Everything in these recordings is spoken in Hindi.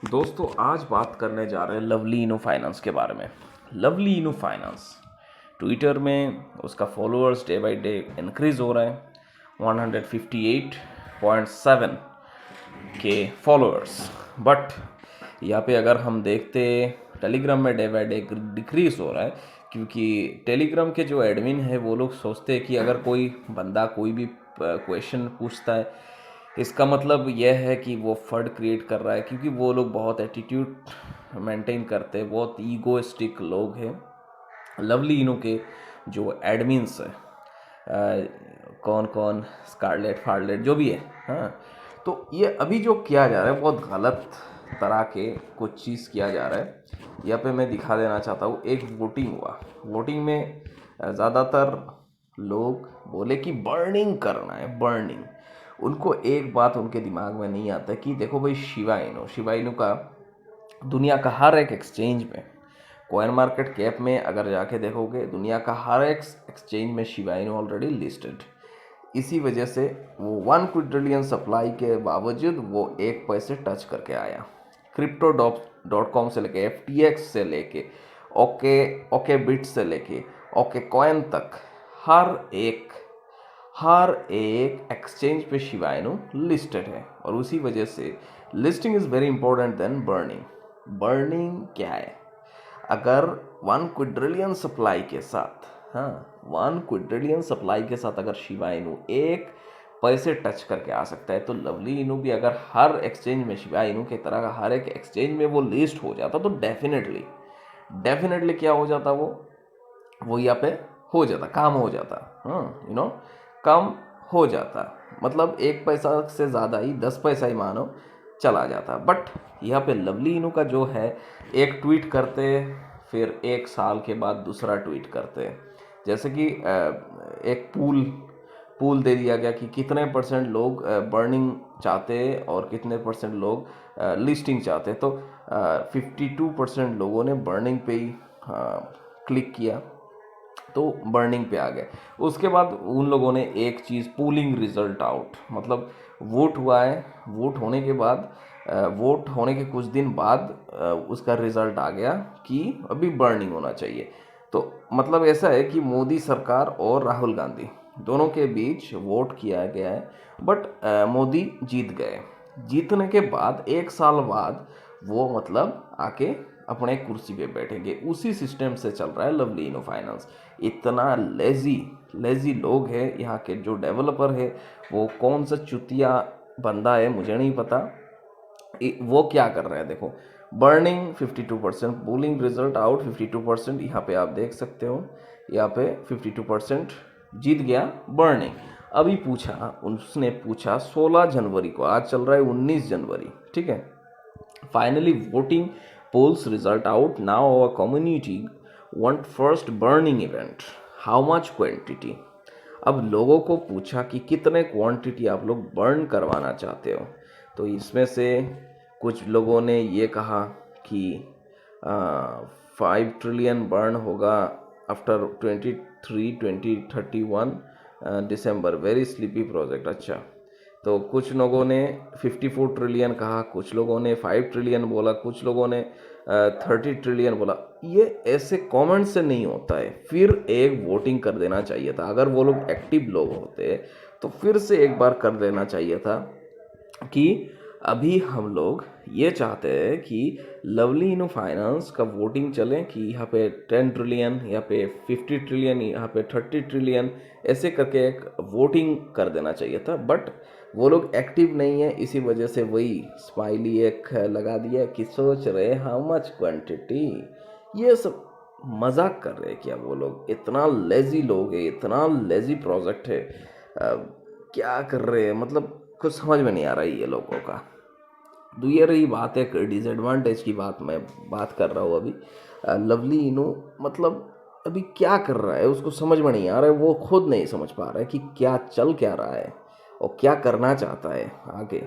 दोस्तों आज बात करने जा रहे हैं लवली इनो फाइनेंस के बारे में। लवली इनो फाइनेंस ट्विटर में उसका followers day by day increase हो रहे हैं। 158.7 के फॉलोअर्स। बट यहाँ पे अगर हम देखते टेलीग्राम में डे बाय डे डिक्रीज हो रहा है, क्योंकि टेलीग्राम के जो एडमिन है वो लोग सोचते हैं कि अगर कोई बंदा कोई भी क्वेश्चन पूछता है, इसका मतलब यह है कि वो फर्ड क्रिएट कर रहा है, क्योंकि वो लोग बहुत एटीट्यूड मेंटेन करते हैं, बहुत ईगोइस्टिक लोग हैं। लवली इनो के जो एडमिन्स है, कौन कौन स्कारलेट फार्लेट जो भी है, हाँ, तो ये अभी जो किया जा रहा है बहुत गलत तरह के कुछ चीज़ किया जा रहा है। यहाँ पे मैं दिखा देना चाहता हूँ, एक वोटिंग हुआ। वोटिंग में ज़्यादातर लोग बोले कि बर्निंग करना है, बर्निंग। उनको एक बात उनके दिमाग में नहीं आता कि देखो भाई, शिबा इनु का दुनिया का हर एक एक्सचेंज में, कॉइन मार्केट कैप में अगर जाके देखोगे, दुनिया का हर एक एक्सचेंज में शिबा इनु ऑलरेडी लिस्टेड। इसी वजह से वो 1 क्विंटलियन सप्लाई के बावजूद वो 1 पैसे टच करके आया। crypto.com से लेके FTX से लेके ओके बिट से लेके ओके कॉइन तक हर एक एक्सचेंज पे शिबा इनु लिस्टेड है। और उसी वजह से listing is very important than burning. Burning क्या है? अगर 1 क्विंटलियन सप्लाई के साथ, हाँ, 1 क्विंटलियन सप्लाई के साथ अगर शिबा इनु 1 पैसे टच करके आ सकता है, तो लवली इनु भी अगर हर एक्सचेंज में शिबा इनु की तरह का हर एक एक्सचेंज में वो लिस्ट हो जाता, तो डेफिनेटली क्या हो जाता, वो यहाँ पे हो जाता, काम हो जाता, हाँ, काम हो जाता। मतलब 1 पैसा से ज़्यादा ही, 10 पैसा ही मानो चला जाता। बट यहाँ पे लवली इनु का जो है, एक ट्वीट करते फिर 1 साल के बाद दूसरा ट्वीट करते। जैसे कि एक पूल दे दिया गया कि कितने परसेंट लोग बर्निंग चाहते हैं और कितने परसेंट लोग लिस्टिंग चाहते हैं। तो 52% लोगों ने बर्निंग पे ही क्लिक किया, तो बर्निंग पे आ गए। उसके बाद उन लोगों ने एक चीज़, पूलिंग रिजल्ट आउट, मतलब वोट हुआ है, वोट होने के बाद वोट होने के कुछ दिन बाद उसका रिजल्ट आ गया कि अभी बर्निंग होना चाहिए। तो मतलब ऐसा है कि मोदी सरकार और राहुल गांधी दोनों के बीच वोट किया गया है, बट मोदी जीत गए। जीतने के बाद 1 साल बाद वो मतलब आके अपने कुर्सी पे बैठेंगे। उसी सिस्टम से चल रहा है लवली इनो फाइनेंस। इतना लेजी लोग हैं यहाँ के। जो डेवलपर है वो कौन सा चुतिया बंदा है मुझे नहीं पता, वो क्या कर रहा है। देखो, बर्निंग 52%, पूलिंग रिजल्ट आउट 52%। यहाँ पे आप देख सकते हो, यहाँ पे 52% जीत गया बर्निंग। अभी उसने पूछा 16 जनवरी को, आज चल रहा है 19 जनवरी, ठीक है। Finally voting polls result out. Now our community want first burning event. How much quantity? अब लोगों को पूछा कि कितने क्वांटिटी आप लोग बर्न करवाना चाहते हो। तो इसमें से कुछ लोगों ने ये कहा कि 5 ट्रिलियन बर्न होगा आफ्टर 2031 दिसंबर। Very sleepy project. अच्छा, तो कुछ लोगों ने 54 ट्रिलियन कहा, कुछ लोगों ने 5 ट्रिलियन बोला, कुछ लोगों ने 30 ट्रिलियन बोला। ये ऐसे कमेंट से नहीं होता है। फिर एक वोटिंग कर देना चाहिए था। अगर वो लोग एक्टिव लोग होते तो फिर से एक बार कर देना चाहिए था कि अभी हम लोग ये चाहते हैं कि लवली इनो फाइनेंस का वोटिंग चले कि यहाँ पे 10 ट्रिलियन, यहाँ पे 50 ट्रिलियन, यहाँ पे 30 ट्रिलियन, ऐसे करके एक वोटिंग कर देना चाहिए था। बट वो लोग एक्टिव नहीं है, इसी वजह से वही स्माइली एक लगा दिया कि सोच रहे हाउ मच क्वांटिटी। ये सब मजाक कर रहे हैं क्या वो लोग? इतना लेजी लोग है, इतना लेजी प्रोजेक्ट है। क्या कर रहे हैं, मतलब कुछ समझ में नहीं आ रहा है ये लोगों का। तो ये रही बात, एक डिसएडवांटेज की मैं बात कर रहा हूँ अभी। लवली इनो मतलब अभी क्या कर रहा है उसको समझ में नहीं आ रहा है। वो खुद नहीं समझ पा रहा है कि क्या चल क्या रहा है और क्या करना चाहता है आगे।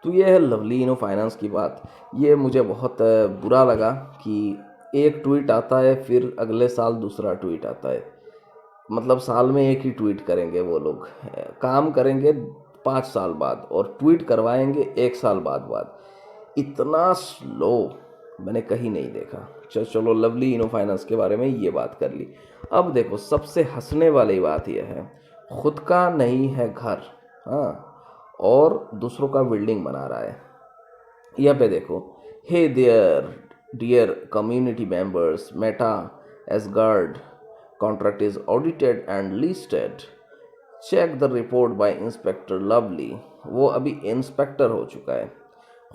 तो ये है लवली इनो फाइनेंस की बात। ये मुझे बहुत बुरा लगा कि एक ट्वीट आता है, फिर अगले साल दूसरा ट्वीट आता है। मतलब साल में एक ही ट्वीट करेंगे वो लोग, काम करेंगे 5 साल बाद और ट्वीट करवाएंगे 1 साल बाद। इतना स्लो मैंने कहीं नहीं देखा। चलो लवली इनो फाइनेंस के बारे में ये बात कर ली। अब देखो सबसे हंसने वाली बात यह है, खुद का नहीं है घर, हाँ, और दूसरों का बिल्डिंग बना रहा है। यहाँ पे देखो, hey there dear community members, Meta Asgard contract is audited and listed, check the report by inspector lovely. वो अभी इंस्पेक्टर हो चुका है,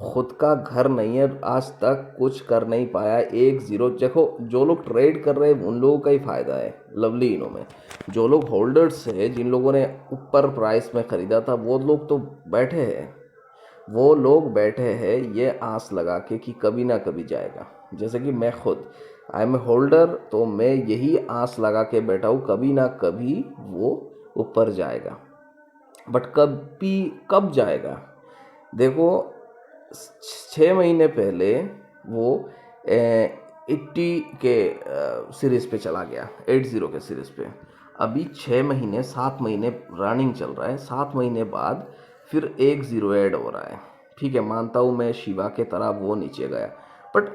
खुद का घर नहीं है, आज तक कुछ कर नहीं पाया। 1-0। देखो जो लोग ट्रेड कर रहे हैं उन लोगों का ही फायदा है लवली इनो में। जो लोग होल्डर्स है, जिन लोगों ने ऊपर प्राइस में ख़रीदा था, वो लोग तो बैठे हैं, वो लोग बैठे हैं ये आस लगा के कि कभी ना कभी जाएगा। जैसे कि मैं खुद आई एम ए होल्डर, तो मैं यही आस लगा के बैठा हूँ कभी ना कभी वो ऊपर जाएगा। बट कब जाएगा? देखो 6 महीने पहले वो 80 के सीरीज़ पे चला गया, 80 के सीरीज़ पे। अभी 6 महीने 7 महीने रनिंग चल रहा है, 7 महीने बाद फिर 10 ऐड हो रहा है। ठीक है, मानता हूँ मैं शिवा के तरह वो नीचे गया, बट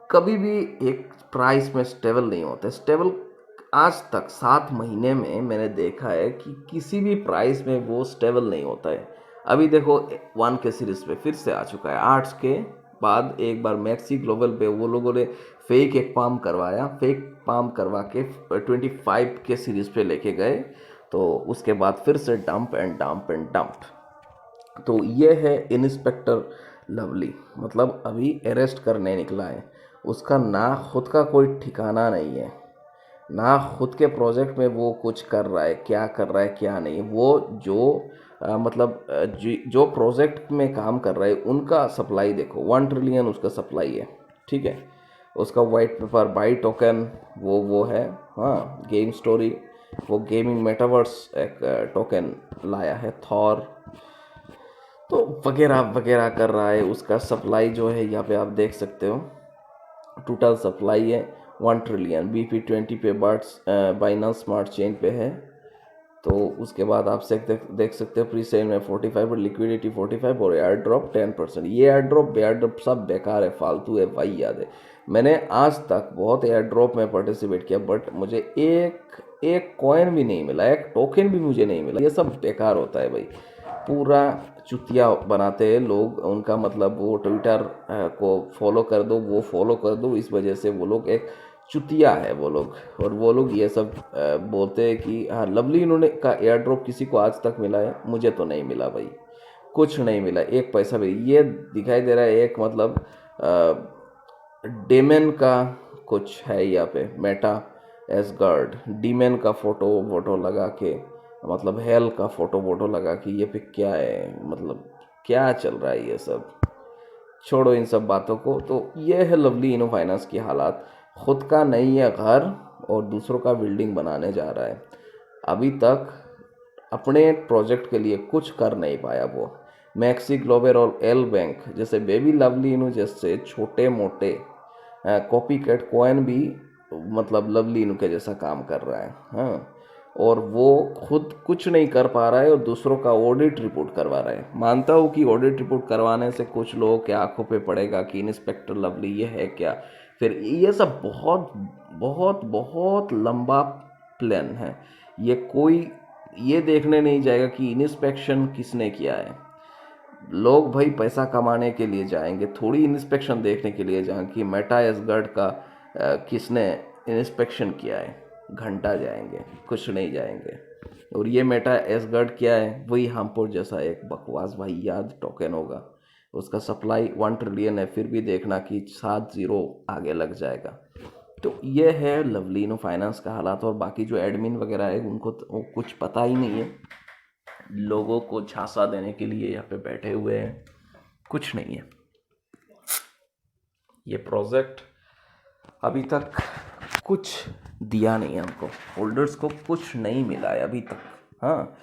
कभी भी एक प्राइस में स्टेबल नहीं होता। स्टेबल आज तक 7 महीने में मैंने देखा है कि किसी भी प्राइस में वो स्टेबल नहीं होता है। अभी देखो 1 के सीरीज़ पे फिर से आ चुका है। 8 के बाद एक बार मैक्सी ग्लोबल पे वो लोगों ने फेक एक पाम करवाया, फेक पाम करवा के 25 के सीरीज़ पे लेके गए, तो उसके बाद फिर से dump and dump and dump. तो ये है इंस्पेक्टर लवली, मतलब अभी अरेस्ट करने निकला है। उसका ना खुद का कोई ठिकाना नहीं है, ना खुद के प्रोजेक्ट में वो कुछ कर रहा है, क्या कर रहा है क्या नहीं। वो जो जो प्रोजेक्ट में काम कर रहा है उनका सप्लाई देखो, 1 ट्रिलियन उसका सप्लाई है। ठीक है, उसका वाइट पेपर बाई टोकन वो है, हाँ, गेम स्टोरी, वो गेमिंग मेटावर्स एक टोकन लाया है, थॉर, तो वगैरह वगैरह कर रहा है। उसका सप्लाई जो है यहाँ पे आप देख सकते हो, टोटल सप्लाई है 1 ट्रिलियन। BP20 पे बाइनांस स्मार्ट चेन पे है। तो उसके बाद आप देख सकते हो प्री सेल में 45 और लिक्विडिटी 45 और एयर ड्रॉप 10%। ये एयर ड्रॉप सब बेकार है, फालतू है भाई, याद है। मैंने आज तक बहुत एयर ड्रॉप में पार्टिसिपेट किया, बट मुझे एक कॉइन भी नहीं मिला, एक टोकन भी मुझे नहीं मिला। ये सब बेकार होता है भाई, पूरा चुतिया बनाते हैं लोग। उनका मतलब वो ट्विटर को फॉलो कर दो, वो फॉलो कर दो, इस वजह से वो लोग एक चुतिया है वो लोग। और वो लोग ये सब बोलते हैं कि हाँ लवली इन्होंने का एयर ड्रॉप किसी को आज तक मिला है, मुझे तो नहीं मिला भाई, कुछ नहीं मिला, एक पैसा भी। ये दिखाई दे रहा है एक मतलब डेमन का कुछ है यहाँ पे, मेटा एसगार्ड डीमन का फोटो लगा के, मतलब हेल का फोटो लगा के, ये पे क्या है, मतलब क्या चल रहा है ये सब। छोड़ो इन सब बातों को। तो ये है लवली इनो फाइनेंस की हालात। खुद का नहीं है घर और दूसरों का बिल्डिंग बनाने जा रहा है। अभी तक अपने प्रोजेक्ट के लिए कुछ कर नहीं पाया वो। मैक्सी ग्लोबल और एल बैंक जैसे बेबी लवली इनो जैसे छोटे मोटे कॉपी कैट कॉइन भी मतलब लवली इनो के जैसा काम कर रहा है, हाँ, और वो खुद कुछ नहीं कर पा रहा है और दूसरों का ऑडिट रिपोर्ट करवा रहा है। मानता हूँ कि ऑडिट रिपोर्ट करवाने से कुछ लोगों के आंखों पे पड़ेगा कि इंस्पेक्टर लवली ये है क्या, फिर ये सब बहुत बहुत बहुत लंबा प्लान है। ये कोई ये देखने नहीं जाएगा कि इंस्पेक्शन किसने किया है। लोग भाई पैसा कमाने के लिए जाएंगे, थोड़ी इंस्पेक्शन देखने के लिए जाएंगे कि मेटा एसगार्ड का किसने इंस्पेक्शन किया है। घंटा जाएंगे, कुछ नहीं जाएंगे। और ये मेटा एसगार्ड क्या है, वही हमपुर जैसा एक बकवास भाई याद टोकन होगा। उसका सप्लाई 1 ट्रिलियन है, फिर भी देखना कि 7 0 आगे लग जाएगा। तो ये है लवली इनो फाइनेंस का हालात। और बाकी जो एडमिन वगैरह है उनको तो कुछ पता ही नहीं है, लोगों को झांसा देने के लिए यहाँ पे बैठे हुए हैं, कुछ नहीं है। ये प्रोजेक्ट अभी तक कुछ दिया नहीं है हमको, होल्डर्स को कुछ नहीं मिला है अभी तक, हाँ,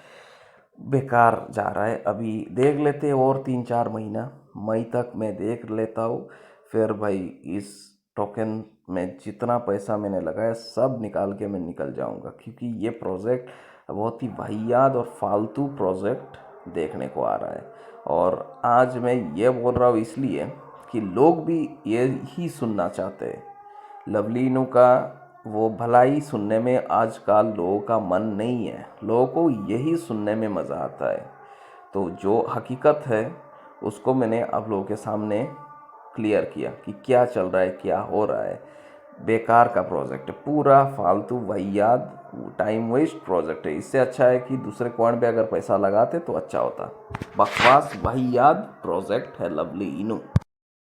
बेकार जा रहा है। अभी देख लेते हैं और 3-4 महीना, मई तक मैं देख लेता हूँ। फिर भाई इस टोकन में जितना पैसा मैंने लगाया सब निकाल के मैं निकल जाऊँगा, क्योंकि ये प्रोजेक्ट बहुत ही वाहियात और फालतू प्रोजेक्ट देखने को आ रहा है। और आज मैं ये बोल रहा हूँ इसलिए कि लोग भी ये ही सुनना चाहते हैं। लवलीनू का वो भलाई सुनने में आजकल लोगों का मन नहीं है, लोगों को यही सुनने में मज़ा आता है। तो जो हकीकत है उसको मैंने आप लोगों के सामने क्लियर किया कि क्या चल रहा है, क्या हो रहा है। बेकार का प्रोजेक्ट है, पूरा फालतू वाहियात टाइम वेस्ट प्रोजेक्ट है। इससे अच्छा है कि दूसरे कॉइन पे अगर पैसा लगाते तो अच्छा होता। बकवास वाहियात प्रोजेक्ट है लवली इनू।